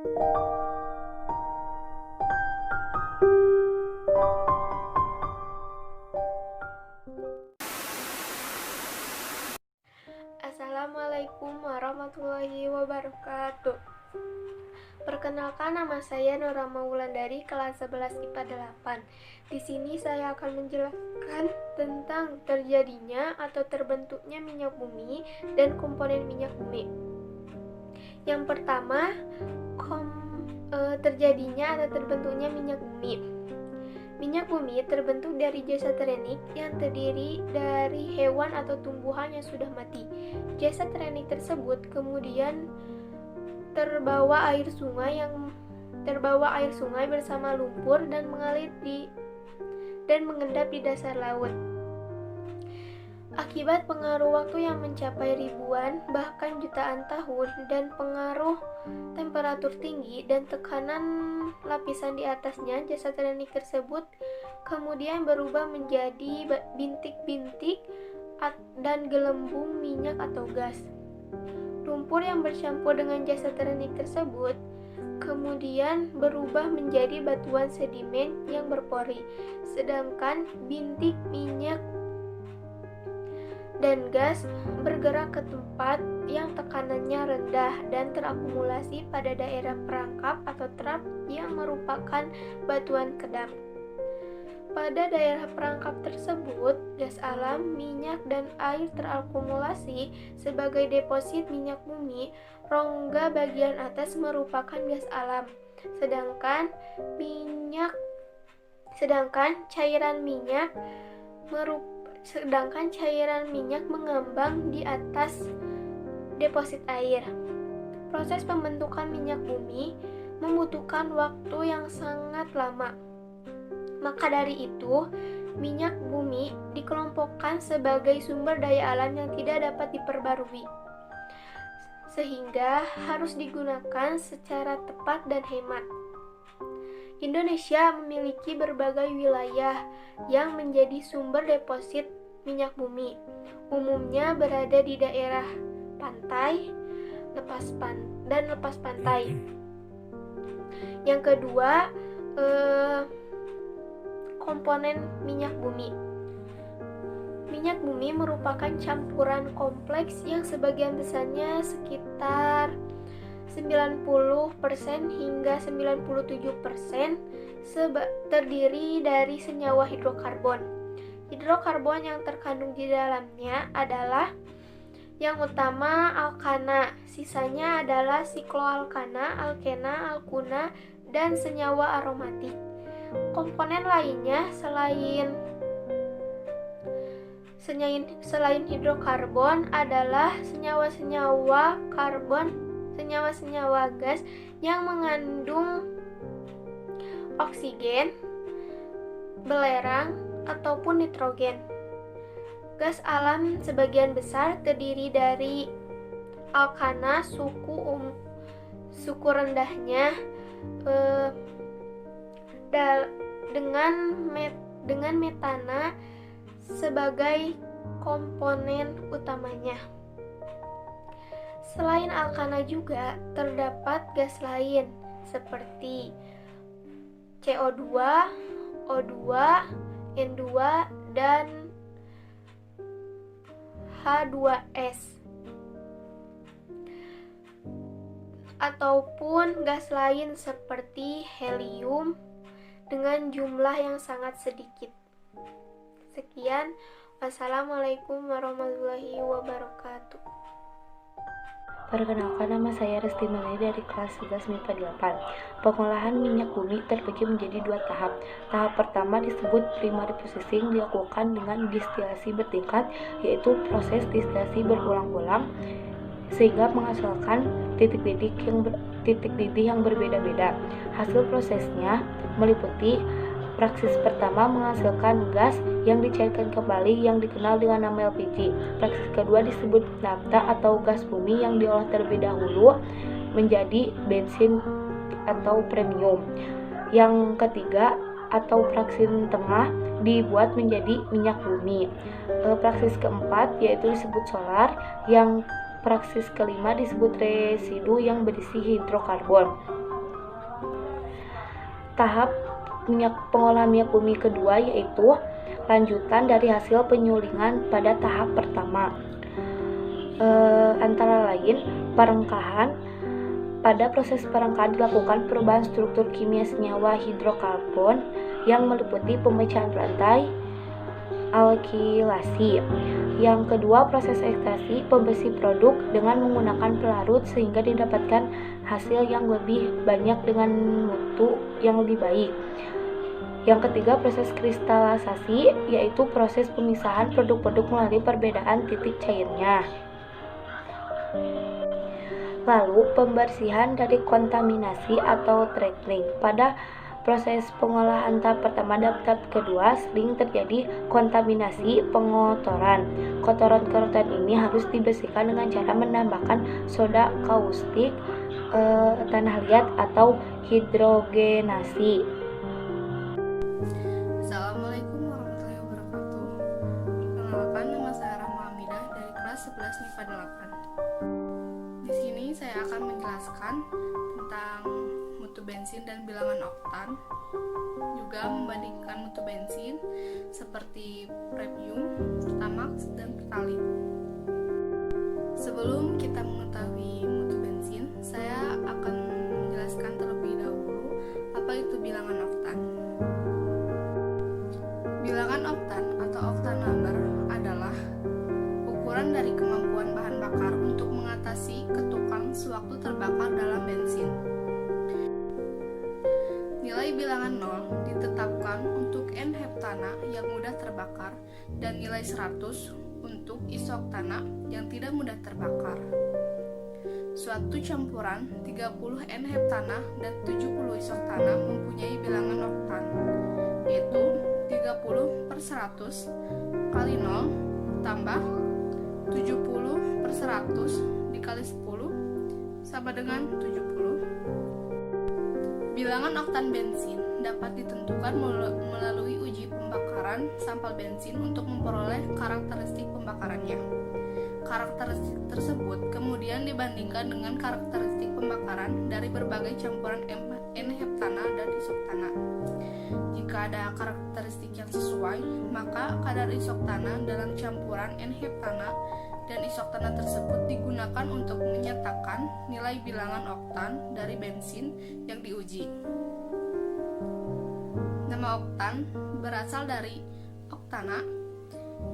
Assalamualaikum warahmatullahi wabarakatuh. Perkenalkan, nama saya Nora Maulandari, kelas 11 IPA 8. Di sini saya akan menjelaskan tentang terjadinya atau terbentuknya minyak bumi dan komponen minyak bumi. Yang pertama, terjadinya atau terbentuknya minyak bumi. Minyak bumi terbentuk dari jasad renik yang terdiri dari hewan atau tumbuhan yang sudah mati. Jasad renik tersebut kemudian terbawa air sungai bersama lumpur dan mengalir dan mengendap di dasar laut. Akibat pengaruh waktu yang mencapai ribuan bahkan jutaan tahun dan pengaruh temperatur tinggi dan tekanan lapisan di atasnya, jasad renik tersebut kemudian berubah menjadi bintik-bintik dan gelembung minyak atau gas. Lumpur yang bercampur dengan jasad renik tersebut kemudian berubah menjadi batuan sedimen yang berpori, sedangkan bintik minyak dan gas bergerak ke tempat yang tekanannya rendah dan terakumulasi pada daerah perangkap atau trap yang merupakan batuan kedap. Pada daerah perangkap tersebut, gas alam, minyak, dan air terakumulasi sebagai deposit minyak bumi. Rongga bagian atas merupakan gas alam, sedangkan cairan minyak mengambang di atas deposit air. Proses pembentukan minyak bumi membutuhkan waktu yang sangat lama. Maka dari itu, minyak bumi dikelompokkan sebagai sumber daya alam yang tidak dapat diperbarui, sehingga harus digunakan secara tepat dan hemat. Indonesia memiliki berbagai wilayah yang menjadi sumber deposit minyak bumi. Umumnya berada di daerah pantai, dan lepas pantai. Yang kedua, komponen minyak bumi. Minyak bumi merupakan campuran kompleks yang sebagian besarnya sekitar 90% hingga 97% terdiri dari senyawa hidrokarbon. Hidrokarbon yang terkandung di dalamnya adalah yang utama alkana, sisanya adalah sikloalkana, alkena, alkuna, dan senyawa aromatik. Komponen lainnya selain hidrokarbon adalah senyawa-senyawa karbon, senyawa-senyawa gas yang mengandung oksigen, belerang, ataupun nitrogen. Gas alam sebagian besar terdiri dari alkana, suku rendahnya, dengan metana sebagai komponen utamanya. Selain alkana juga terdapat gas lain seperti CO2, O2, N2, dan H2S, ataupun gas lain seperti helium dengan jumlah yang sangat sedikit. Sekian, wassalamualaikum warahmatullahi wabarakatuh. Perkenalkan, nama saya Resti Melani dari kelas 11 MIPA 8. Pengolahan minyak bumi terbagi menjadi 2 tahap. Tahap pertama disebut primary processing, dilakukan dengan distilasi bertingkat, yaitu proses distilasi berulang-ulang sehingga menghasilkan titik didih yang berbeda-beda. Hasil prosesnya meliputi praksis pertama menghasilkan gas yang dicairkan kembali yang dikenal dengan nama LPG. Praksis kedua disebut nafta atau gas bumi yang diolah terlebih dahulu menjadi bensin atau premium. Yang ketiga atau praksis tengah dibuat menjadi minyak bumi. Praksis keempat yaitu disebut solar, yang praksis kelima disebut residu yang berisi hidrokarbon. Tahap pengolahan minyak bumi kedua yaitu lanjutan dari hasil penyulingan pada tahap pertama. Antara lain perengkahan. Pada proses perengkahan dilakukan perubahan struktur kimia senyawa hidrokarbon yang meliputi pemecahan berantai, alkilasi. Yang kedua, proses ekstraksi pembersih produk dengan menggunakan pelarut sehingga didapatkan hasil yang lebih banyak dengan mutu yang lebih baik. Yang ketiga, proses kristalisasi, yaitu proses pemisahan produk-produk melalui perbedaan titik cairnya. Lalu, pembersihan dari kontaminasi atau treatment. Pada proses pengolahan tahap pertama dan tahap kedua sering terjadi kontaminasi pengotoran. Kotoran-kotoran ini harus dibersihkan dengan cara menambahkan soda kaustik, tanah liat, atau hidrogenasi. Assalamualaikum warahmatullahi wabarakatuh. Perkenalkan, nama saya Rahma Hamidah dari kelas 11 MIPA 8. Di sini saya akan menjelaskan tentang mutu bensin dan bilangan oktan, juga membandingkan mutu bensin seperti premium, pertamax, dan pertalite. Sebelum kita mengetahui mutu bensin, saya akan menjelaskan terlebih dahulu apa itu bilangan oktan. Bilangan oktan atau oktan number adalah ukuran dari kemampuan bahan bakar untuk mengatasi ketukan sewaktu terbakar dalam bensin. Nilai bilangan 0 ditetapkan untuk N-heptana yang mudah terbakar dan nilai 100 untuk isoktana yang tidak mudah terbakar. Suatu campuran 30 N-heptana dan 70 isoktana mempunyai bilangan oktan, yaitu 30/100 kali 0 tambah 70/100 dikali 10 sama dengan 70. Bilangan oktan bensin dapat ditentukan melalui uji pembakaran sampel bensin untuk memperoleh karakteristik pembakarannya. Karakteristik tersebut kemudian dibandingkan dengan karakteristik pembakaran dari berbagai campuran N-heptana dan isoktana. Jika ada karakteristik yang sesuai, maka kadar isoktana dalam campuran N-heptana dan isoktana tersebut digunakan untuk menyatakan nilai bilangan oktan dari bensin yang diuji. Nama oktan berasal dari oktana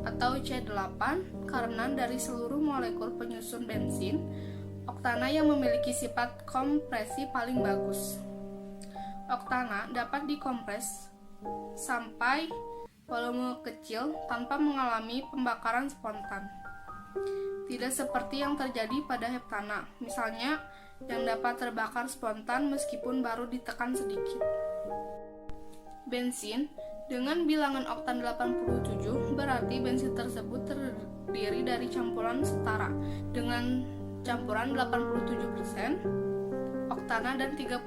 atau C8 karena dari seluruh molekul penyusun bensin, oktana yang memiliki sifat kompresi paling bagus. Oktana dapat dikompres sampai volume kecil tanpa mengalami pembakaran spontan. Tidak seperti yang terjadi pada heptana, misalnya yang dapat terbakar spontan meskipun baru ditekan sedikit. Bensin dengan bilangan oktan 87 berarti bensin tersebut terdiri dari campuran setara dengan campuran 87% oktana dan 13%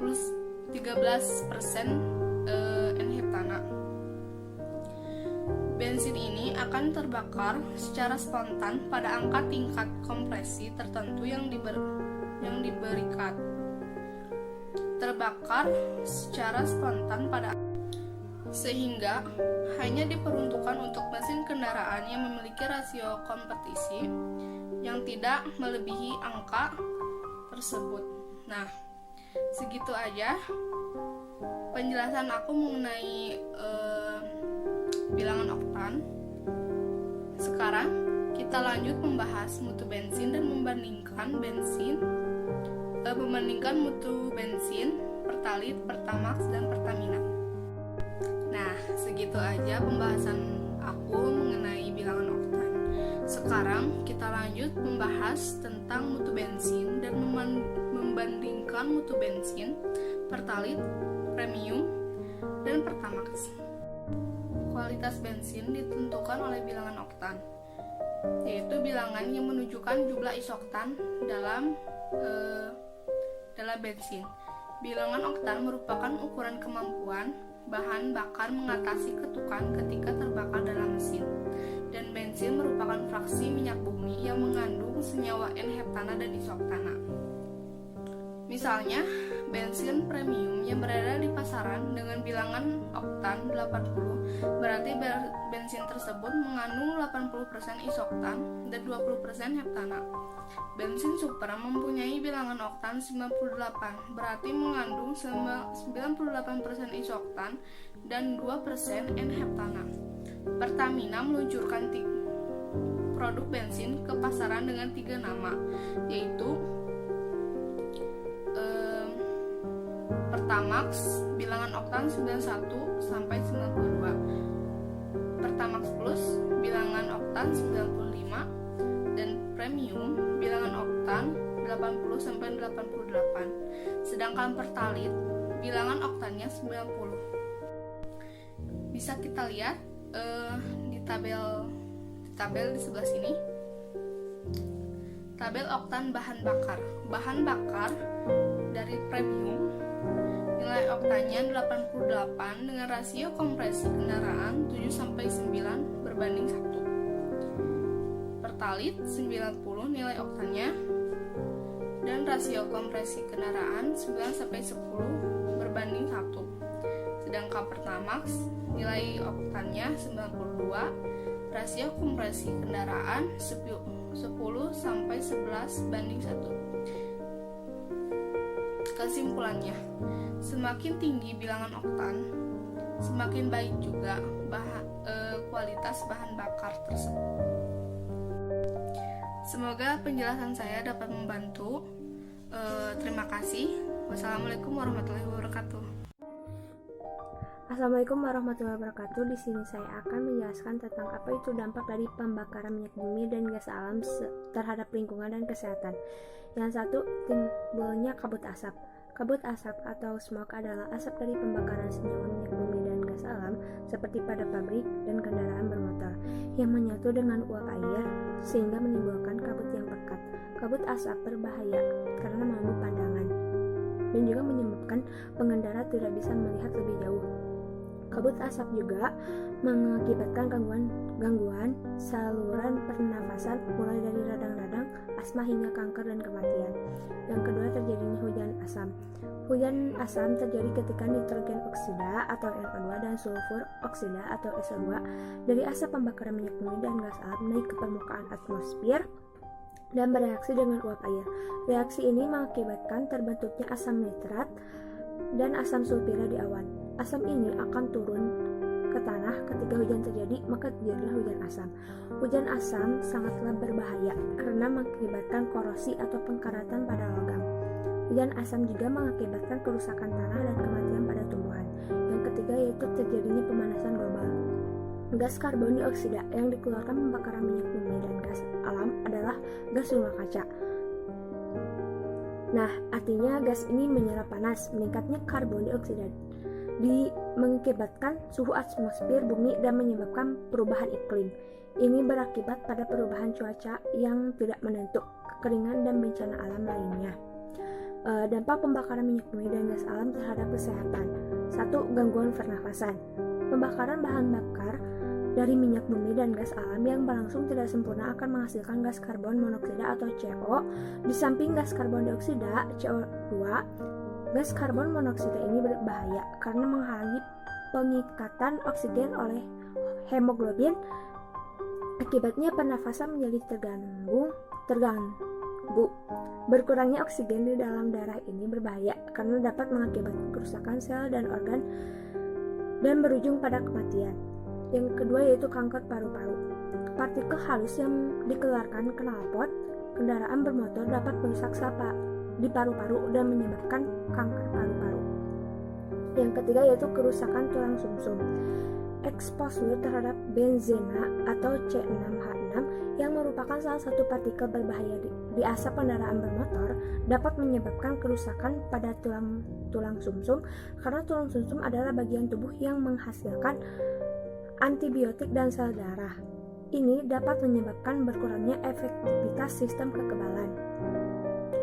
N-heptana. Bensin ini akan terbakar secara spontan pada angka tingkat kompresi tertentu yang diberikan. Terbakar secara spontan pada sehingga hanya diperuntukkan untuk mesin kendaraan yang memiliki rasio kompetisi yang tidak melebihi angka tersebut. Nah, segitu aja penjelasan aku mengenai bilangan oktan. Sekarang kita lanjut membahas mutu bensin dan membandingkan mutu bensin, pertalite, pertamax, dan pertamina. Nah, segitu aja pembahasan aku mengenai bilangan oktan. Sekarang kita lanjut membahas tentang mutu bensin dan membandingkan mutu bensin, pertalite, premium, dan pertamax. Kualitas bensin ditentukan oleh bilangan oktan, yaitu bilangan yang menunjukkan jumlah isoktan dalam bensin. Bilangan oktan merupakan ukuran kemampuan bahan bakar mengatasi ketukan ketika terbakar dalam mesin, dan bensin merupakan fraksi minyak bumi yang mengandung senyawa N-heptana dan isoktana. Misalnya, bensin premium yang berada di pasaran dengan bilangan oktan 80, berarti bensin tersebut mengandung 80% isoktan dan 20% heptana. Bensin super mempunyai bilangan oktan 98, berarti mengandung 98% isoktan dan 2% N-heptana. Pertamina meluncurkan produk bensin ke pasaran dengan 3 nama, yaitu Pertamax bilangan oktan 91 sampai 92, Pertamax Plus bilangan oktan 95, dan Premium bilangan oktan 80 sampai 88. Sedangkan Pertalite bilangan oktannya 90. Bisa kita lihat di tabel di sebelah sini. Tabel oktan bahan bakar. Bahan bakar dari Premium nilai oktannya 88 dengan rasio kompresi kendaraan 7-9 berbanding 1. Pertalite 90 nilai oktannya dan rasio kompresi kendaraan 9-10 berbanding 1. Sedangkan Pertamax nilai oktannya 92, rasio kompresi kendaraan 10-11 banding 1. Kesimpulannya, semakin tinggi bilangan oktan, semakin baik juga kualitas bahan bakar tersebut. Semoga penjelasan saya dapat membantu. Terima kasih. Wassalamualaikum warahmatullahi wabarakatuh. Assalamualaikum warahmatullahi wabarakatuh. Di sini saya akan menjelaskan tentang apa itu dampak dari pembakaran minyak bumi dan gas alam terhadap lingkungan dan kesehatan. Yang satu, timbulnya kabut asap. Kabut asap atau smoke adalah asap dari pembakaran senyawa minyak bumi dan gas alam seperti pada pabrik dan kendaraan bermotor yang menyatu dengan uap air sehingga menimbulkan kabut yang pekat. Kabut asap berbahaya karena mengganggu pandangan dan juga menyebabkan pengendara tidak bisa melihat lebih jauh. Kabut asap juga mengakibatkan gangguan saluran pernafasan mulai dari radang-radang, asma hingga kanker dan kematian. Yang kedua, terjadinya hujan asam. Hujan asam terjadi ketika nitrogen oksida atau NO2 dan sulfur oksida atau SO2 dari asap pembakaran minyak bumi dan gas alam naik ke permukaan atmosfer dan bereaksi dengan uap air. Reaksi ini mengakibatkan terbentuknya asam nitrat dan asam sulfida di awan. Asam ini akan turun ke tanah ketika hujan terjadi, maka terjadilah hujan asam. Hujan asam sangatlah berbahaya karena mengakibatkan korosi atau pengkaratan pada logam. Hujan asam juga mengakibatkan kerusakan tanah dan kematian pada tumbuhan. Yang ketiga yaitu terjadinya pemanasan global. Gas karbon dioksida yang dikeluarkan pembakaran minyak bumi dan gas alam adalah gas rumah kaca. Nah, artinya gas ini menyerap panas. Meningkatnya karbon dioksida mengakibatkan suhu atmosfer bumi dan menyebabkan perubahan iklim. Ini berakibat pada perubahan cuaca yang tidak menentu, kekeringan, dan bencana alam lainnya. Dampak pembakaran minyak bumi dan gas alam terhadap kesehatan. 1. Gangguan pernafasan. Pembakaran bahan bakar dari minyak bumi dan gas alam yang berlangsung tidak sempurna akan menghasilkan gas karbon monoksida atau CO. Di samping gas karbon dioksida, CO2, gas karbon monoksida ini berbahaya karena menghalangi pengikatan oksigen oleh hemoglobin. Akibatnya pernafasan menjadi terganggu. Berkurangnya oksigen di dalam darah ini berbahaya karena dapat mengakibatkan kerusakan sel dan organ dan berujung pada kematian. Yang kedua yaitu kanker paru-paru. Partikel halus yang dikeluarkan knalpot kendaraan bermotor dapat merusak sel di paru-paru dan menyebabkan kanker paru-paru. Yang ketiga yaitu kerusakan tulang sumsum. Exposure terhadap benzena atau C6H6 yang merupakan salah satu partikel berbahaya di asap kendaraan bermotor dapat menyebabkan kerusakan pada tulang sumsum karena tulang sumsum adalah bagian tubuh yang menghasilkan antibiotik dan sel darah. Ini dapat menyebabkan berkurangnya efektivitas sistem kekebalan.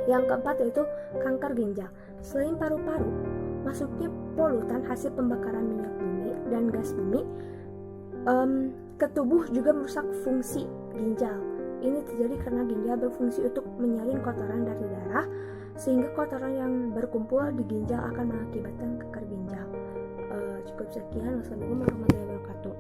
Yang keempat yaitu kanker ginjal. Selain paru-paru, masuknya polutan hasil pembakaran minyak bumi dan gas bumi ke tubuh juga merusak fungsi ginjal. Ini terjadi karena ginjal berfungsi untuk menyaring kotoran dari darah, sehingga kotoran yang berkumpul di ginjal akan mengakibatkan kanker ginjal. Cukup sekian. Wassalamualaikum warahmatullahi wabarakatuh.